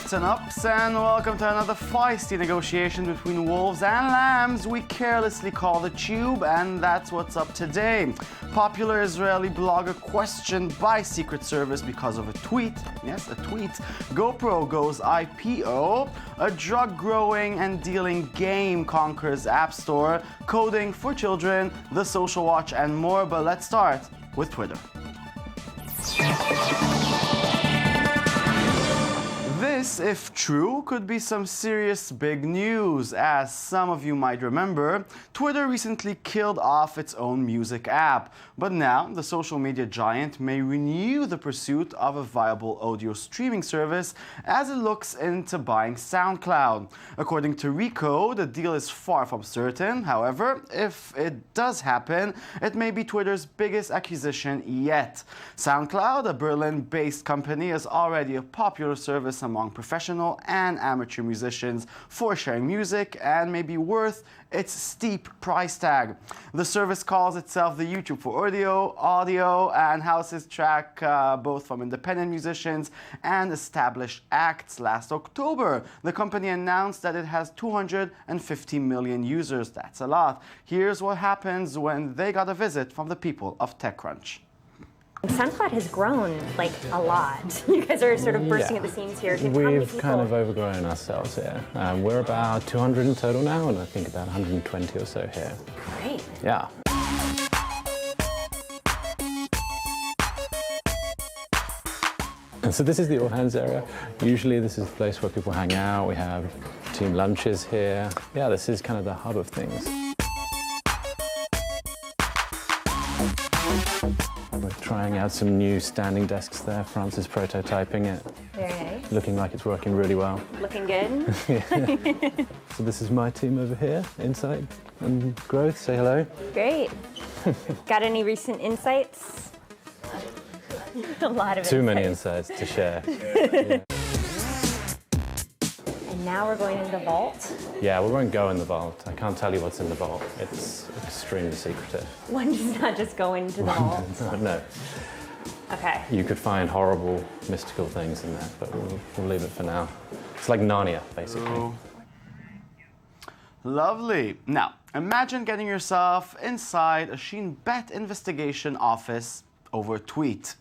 lifts and ups, and welcome to another feisty negotiation between wolves and lambs we carelessly call the tube, and that's what's up today. Popular Israeli blogger questioned by Secret Service because of a tweet. Yes, a tweet. GoPro Goes IPO. A drug-growing and dealing game conquers App Store. Coding for children, The Social Watch, and more. But let's start with Twitter. This, if true, could be some serious big news. As some of you might remember, Twitter recently killed off its own music app. But now, the social media giant may renew the pursuit of a viable audio streaming service as it looks into buying SoundCloud. According to Rico, the deal is far from certain. However, if it does happen, it may be Twitter's biggest acquisition yet. SoundCloud, a Berlin-based company, is already a popular service among professional and amateur musicians for sharing music and may be worth its steep price tag. The service calls itself the YouTube for audio, and houses track both from independent musicians and established acts. Last October, the company announced that it has 250 million users. That's a lot. Here's what happens when they got a visit from the people of TechCrunch. SoundCloud has grown like a lot. You guys are sort of bursting at the seams here. We've kind of overgrown ourselves here. We're about 200 in total now, and I think about 120 or so here. Great. Yeah. And so this is the all-hands area. Usually this is the place where people hang out. We have team lunches here. Yeah, this is kind of the hub of things. We're trying out some new standing desks there. France is prototyping it. Very nice. Looking like it's working really well. Looking good. Yeah. So this is my team over here, Insight and Growth. Say hello. Great. Got any recent insights? A lot of Too many insights to share. Yeah. And now we're going into the vault. Yeah, we won't go in the vault. I can't tell you what's in the vault. It's extremely secretive. One does not just go into the vault. No. Okay. You could find horrible, mystical things in there, but we'll leave it for now. It's like Narnia, basically. Oh. Lovely. Now, imagine getting yourself inside a Shin Bet investigation office over a tweet.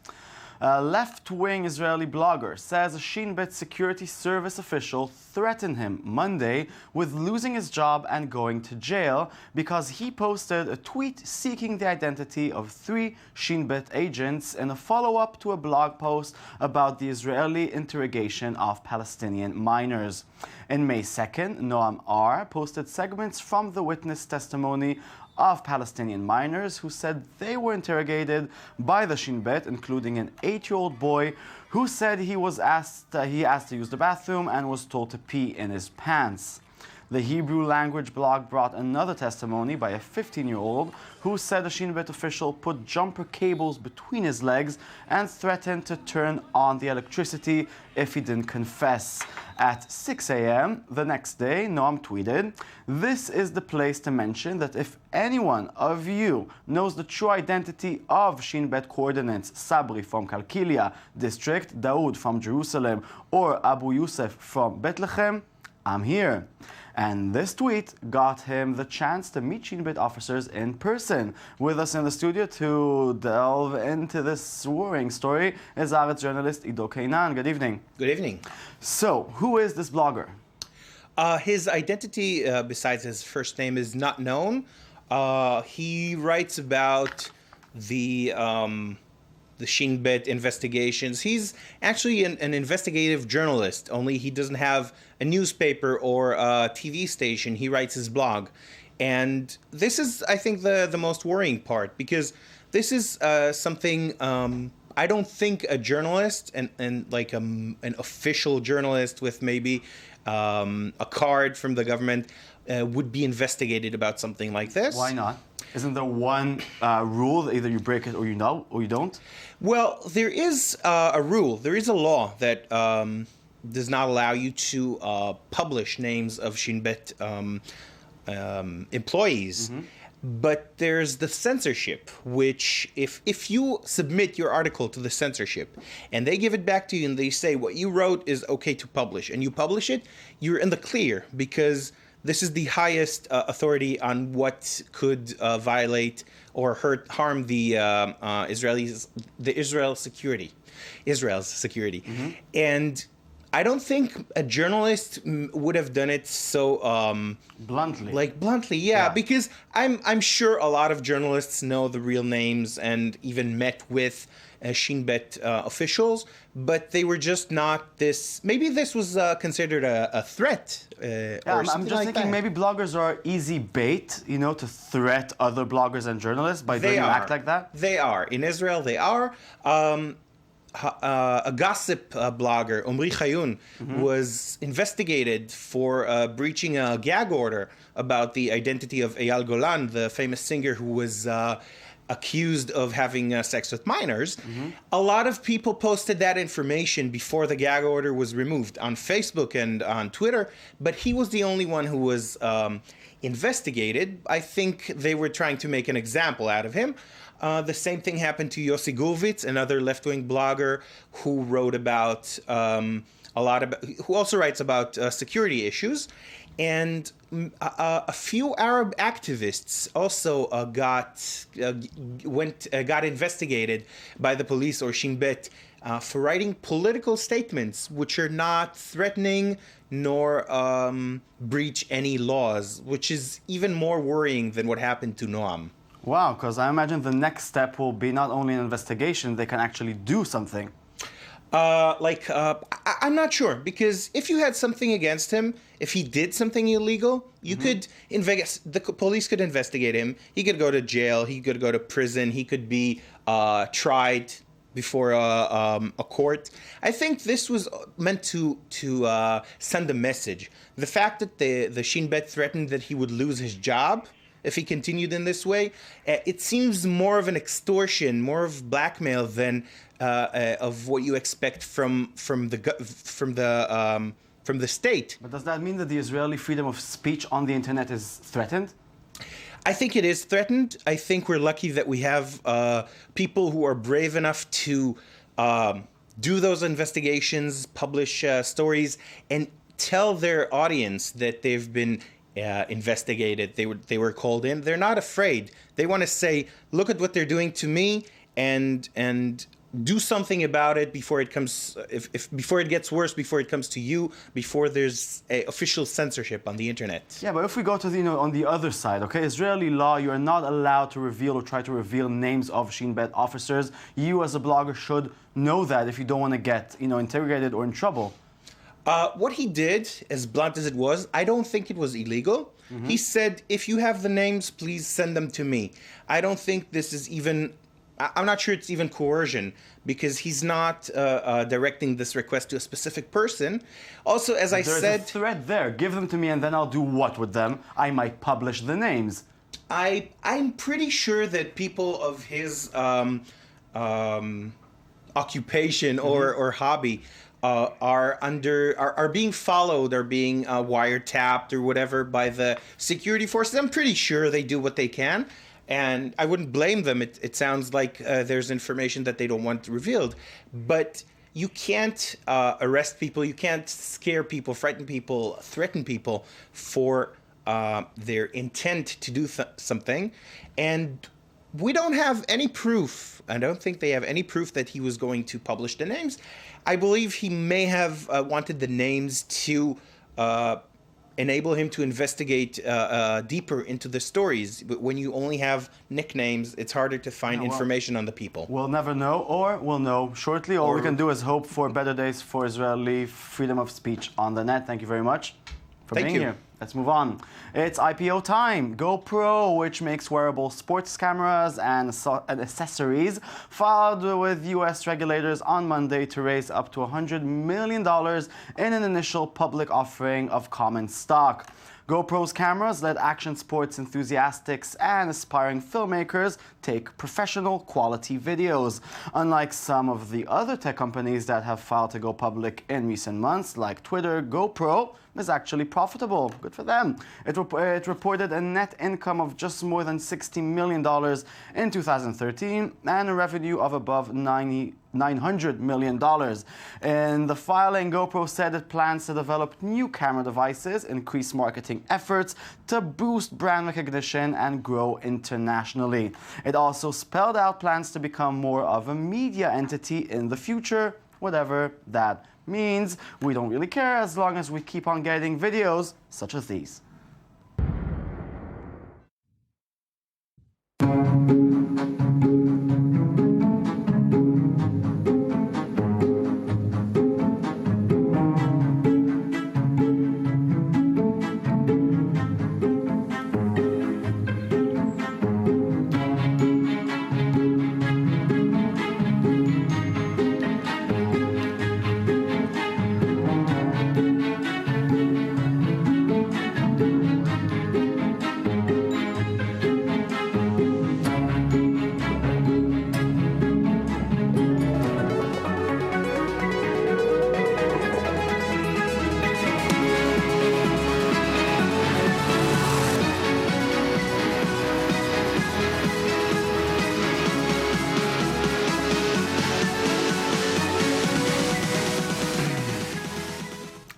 A left-wing Israeli blogger says a Shin Bet security service official threatened him Monday with losing his job and going to jail because he posted a tweet seeking the identity of 3 Shin Bet agents in a follow-up to a blog post about the Israeli interrogation of Palestinian miners. In May 2nd, Noam R. posted segments from the witness testimony of Palestinian miners who said they were interrogated by the Shin Bet, including an 8-year-old boy who said he asked to use the bathroom and was told to pee in his pants. The Hebrew language blog brought another testimony by a 15-year-old who said a Shin Bet official put jumper cables between his legs and threatened to turn on the electricity if he didn't confess. At 6 a.m. the next day, Noam tweeted, "This is the place to mention that if anyone of you knows the true identity of Shin Bet coordinates Sabri from Kalkilia district, Daoud from Jerusalem, or Abu Yusuf from Bethlehem, I'm here." And this tweet got him the chance to meet Shin Bet officers in person. With us in the studio to delve into this worrying story is Haaretz journalist Ido Kainan. Good evening. Good evening. So, who is this blogger? His identity, besides his first name, is not known. He writes about the Shin Bet investigations. He's actually an investigative journalist, only he doesn't have a newspaper or a TV station. He writes his blog. And this is, I think, the most worrying part, because this is something I don't think a journalist and like an official journalist with maybe a card from the government would be investigated about something like this. Why not? Isn't there one rule that either you break it or you know or you don't? Well, there is a rule. There is a law that does not allow you to publish names of Shin Bet employees. But there's the censorship, which if you submit your article to the censorship and they give it back to you and they say what you wrote is okay to publish and you publish it, you're in the clear because this is the highest authority on what could violate or harm the Israel's security. And I don't think a journalist would have done it so bluntly, yeah. Because I'm sure a lot of journalists know the real names and even met with Shin Bet officials, but they were just not this. Maybe this was considered a threat. I'm just thinking maybe bloggers are easy bait, to threat other bloggers and journalists by doing act like that. They are in Israel. They are. A gossip blogger, Omri Chayun, was investigated for breaching a gag order about the identity of Eyal Golan, the famous singer who was accused of having sex with minors. A lot of people posted that information before the gag order was removed on Facebook and on Twitter, but he was the only one who was investigated. I think they were trying to make an example out of him. The same thing happened to Yossi Gurvitz, another left-wing blogger who wrote about who also writes about security issues, and a few Arab activists also got investigated by the police or Shin Bet for writing political statements which are not threatening nor breach any laws, which is even more worrying than what happened to Noam. Wow, because I imagine the next step will be not only an investigation, they can actually do something. I'm not sure, because if you had something against him, if he did something illegal, you could the police could investigate him. He could go to jail. He could go to prison. He could be tried before a court. I think this was meant to send a message. The fact that the Shin Bet threatened that he would lose his job if he continued in this way, it seems more of an extortion, more of blackmail than of what you expect from the state. But does that mean that the Israeli freedom of speech on the internet is threatened? I think it is threatened. I think we're lucky that we have people who are brave enough to do those investigations, publish stories, and tell their audience that they've been investigated. They were called in. They're not afraid. They want to say, look at what they're doing to me, and do something about it before it comes. Before it gets worse, before it comes to you, before there's official censorship on the internet. Yeah, but if we go to on the other side, okay, Israeli law, you are not allowed to reveal or try to reveal names of Shin Bet officers. You as a blogger should know that if you don't want to get interrogated or in trouble. What he did, as blunt as it was, I don't think it was illegal. He said, if you have the names, please send them to me. I don't think this is even, I'm not sure it's even coercion, because he's not directing this request to a specific person. Also, as I said... There's a thread there. Give them to me and then I'll do what with them? I might publish the names. I'm pretty sure that people of his occupation or hobby are being followed, are being wiretapped or whatever by the security forces. I'm pretty sure they do what they can, and I wouldn't blame them. It sounds like there's information that they don't want revealed, but you can't arrest people, you can't scare people, frighten people, threaten people for their intent to do something, and we don't have any proof. I don't think they have any proof that he was going to publish the names. I believe he may have wanted the names to enable him to investigate deeper into the stories. But when you only have nicknames, it's harder to find information on the people. We'll never know, or we'll know shortly. All we can do is hope for better days for Israeli freedom of speech on the net. Thank you very much for being here. Let's move on. It's IPO time. GoPro, which makes wearable sports cameras and accessories, filed with U.S. regulators on Monday to raise up to $100 million in an initial public offering of common stock. GoPro's cameras let action sports enthusiasts and aspiring filmmakers take professional quality videos. Unlike some of the other tech companies that have filed to go public in recent months, like Twitter, GoPro is actually profitable. Good for them. It reported a net income of just more than $60 million in 2013 and a revenue of above $900 million. In the filing, GoPro said it plans to develop new camera devices, increase marketing efforts to boost brand recognition, and grow internationally. It also spelled out plans to become more of a media entity in the future, whatever that means. We don't really care as long as we keep on getting videos such as these.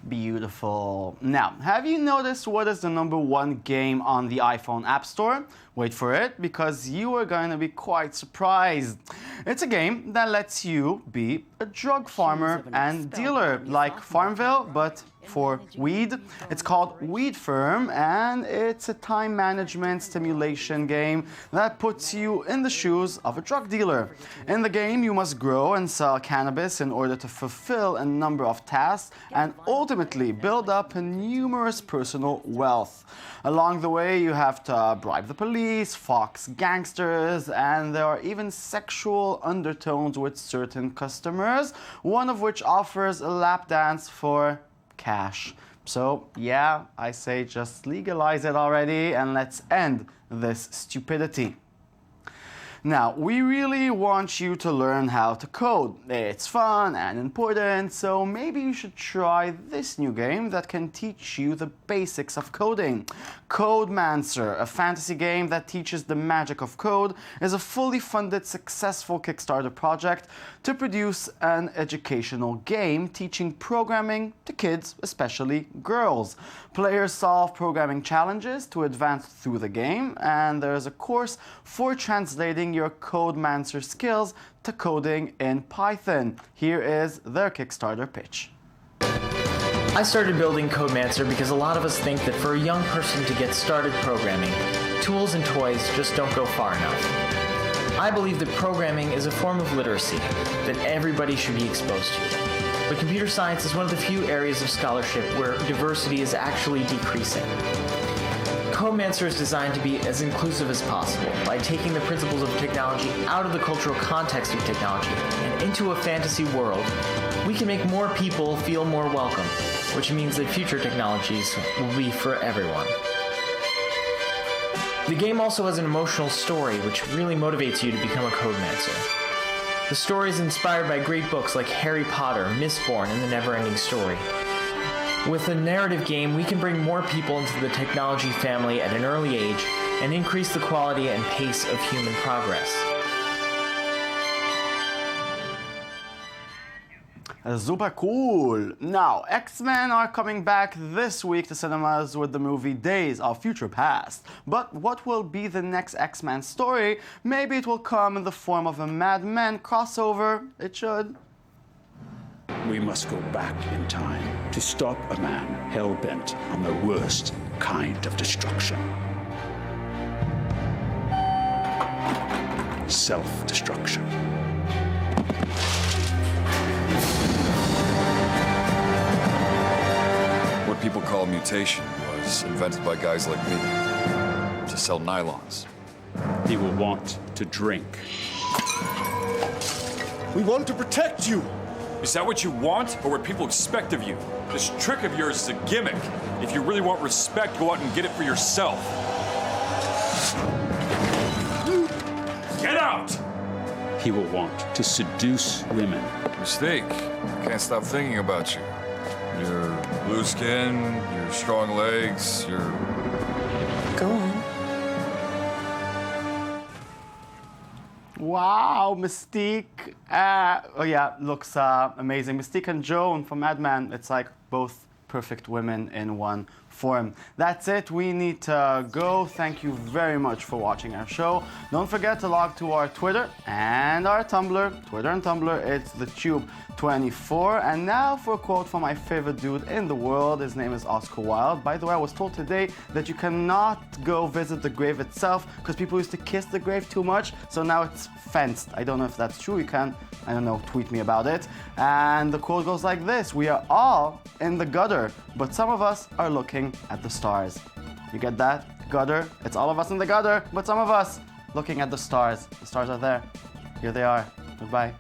Beautiful. Now, have you noticed what is the #1 game on the iPhone App Store? Wait for it, because you are going to be quite surprised. It's a game that lets you be a drug farmer and dealer, like Farmville, but for weed. It's called Weed Firm, and it's a time management simulation game that puts you in the shoes of a drug dealer. In the game, you must grow and sell cannabis in order to fulfill a number of tasks and ultimately build up a numerous personal wealth. Along the way, you have to bribe the police, fox gangsters, and there are even sexual undertones with certain customers, one of which offers a lap dance for cash. So yeah, I say just legalize it already and let's end this stupidity. Now, we really want you to learn how to code. It's fun and important, so maybe you should try this new game that can teach you the basics of coding. Code Mansur, a fantasy game that teaches the magic of code, is a fully funded, successful Kickstarter project to produce an educational game teaching programming to kids, especially girls. Players solve programming challenges to advance through the game, and there is a course for translating your Code Mansur skills to coding in Python. Here is their Kickstarter pitch. I started building Code Mansur because a lot of us think that for a young person to get started programming, tools and toys just don't go far enough. I believe that programming is a form of literacy that everybody should be exposed to. But computer science is one of the few areas of scholarship where diversity is actually decreasing. Code Mansur is designed to be as inclusive as possible by taking the principles of technology out of the cultural context of technology and into a fantasy world. We can make more people feel more welcome, which means that future technologies will be for everyone. The game also has an emotional story which really motivates you to become a Code Mansur. The story is inspired by great books like Harry Potter, Mistborn, and The Neverending Story. With a narrative game, we can bring more people into the technology family at an early age and increase the quality and pace of human progress. Super cool. Now, X-Men are coming back this week to cinemas with the movie Days of Future Past. But what will be the next X-Men story? Maybe it will come in the form of a Mad Men crossover. It should. We must go back in time to stop a man hell-bent on the worst kind of destruction. Self-destruction. What people call mutation was invented by guys like me to sell nylons. He will want to drink. We want to protect you. Is that what you want, or what people expect of you? This trick of yours is a gimmick. If you really want respect, go out and get it for yourself. Get out! He will want to seduce women. Mistake. Can't stop thinking about you. Your blue skin, your strong legs, your... Go on. Wow, Mystique. Oh yeah, looks amazing. Mystique and Joan from Mad Men. It's like both perfect women in one form. That's it. We need to go. Thank you very much for watching our show. Don't forget to log to our Twitter and our Tumblr. Twitter and Tumblr, it's TheTube24. And now for a quote from my favorite dude in the world. His name is Oscar Wilde. By the way, I was told today that you cannot go visit the grave itself because people used to kiss the grave too much. So now it's fenced. I don't know if that's true. You can, I don't know, tweet me about it. And the quote goes like this: we are all in the gutter, but some of us are looking at the stars. You get that? Gutter. It's all of us in the gutter, but some of us looking at the stars. The stars are there. Here they are. Goodbye.